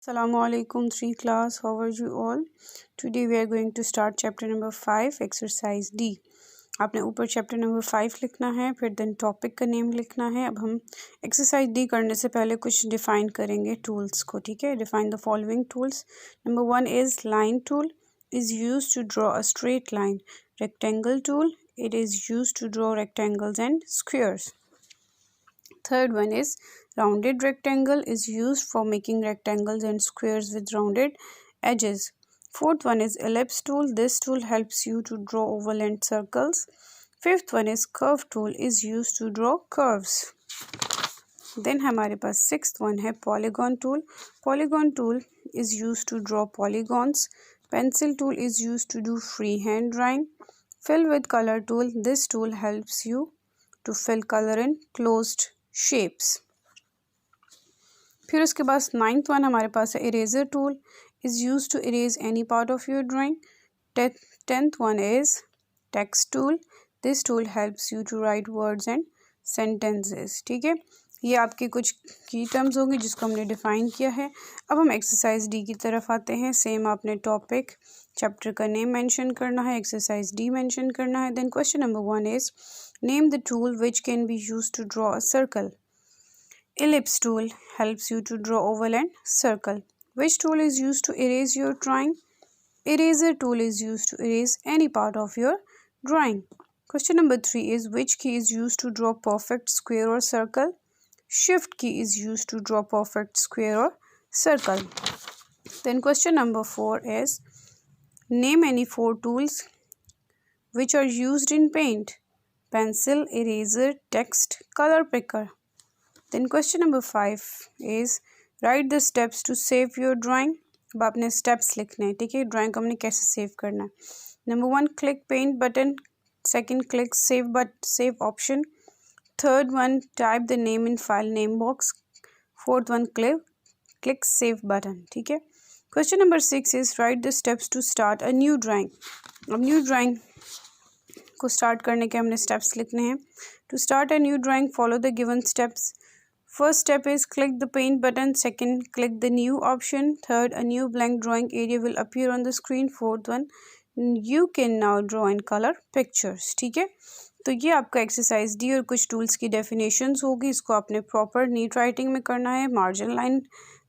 Assalamualaikum 3 class, how are you all? Today we are going to start chapter number 5 exercise D. आपने ऊपर chapter number 5 लिखना है, फिर then topic का name लिखना है। अब हम एक्सरसाइज डी करने से पहले कुछ डिफाइन करेंगे टूल्स को, ठीक है। Define the following tools. Number 1 is line tool, is use to draw a straight line. Rectangle tool, it is used to draw rectangles and squares. Third one is rounded rectangle, is used for making rectangles and squares with rounded edges. Fourth one is ellipse tool. This tool helps you to draw oval and circles. Fifth one is curve tool, is used to draw curves. Then हमारे पास sixth one है polygon tool. Polygon tool is used to draw polygons. Pencil tool is used to do freehand drawing. Fill with color tool. This tool helps you to fill color in closed shapes. फिर उसके बाद ninth one हमारे पास है eraser tool, is use to erase any part of your drawing. Tenth one is text tool. This tool helps you to write words and sentences. ठीक है, ये आपके कुछ की टर्म्स होंगे जिसको हमने डिफ़ाइन किया है. अब हम एक्सरसाइज डी की तरफ आते हैं. सेम आपने टॉपिक, चैप्टर का नेम मेंशन करना है, एक्सरसाइज डी मेंशन करना है. Then question number 1 is name the tool which can be use to draw a circle. Ellipse tool helps you to draw oval and circle. Which tool is used to erase your drawing? Eraser tool is used to erase any part of your drawing. Question number 3 is which key is used to draw perfect square or circle? Shift key is used to draw perfect square or circle. Then question number 4 is name any 4 tools which are used in paint. Pencil, eraser, text, color picker. Then question number 5 is write the steps to save your drawing. अब आपने steps लिखने हैं, ठीक है, drawing को हमने कैसे save करना है. Number 1 click paint button. Second click save option. Third one type the name in file name box. Fourth one click save button. ठीक है. Question number 6 is write the steps to start a new drawing. अब new drawing को start करने के हमने steps लिखने हैं. To start a new drawing follow the given steps. First step is click the paint button. Second, click the new option. Third, a new blank drawing area will appear on the screen. Fourth one, you can now draw and color pictures. ठीक है, तो ये आपका exercise D और कुछ tools की definitions होगी. इसको आपने प्रॉपर नीट राइटिंग में करना है, मार्जिन लाइन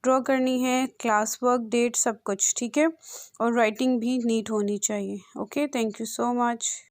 ड्रॉ करनी है, क्लास वर्क, डेट, सब कुछ. ठीक है, और राइटिंग भी नीट होनी चाहिए. Okay, thank you so much.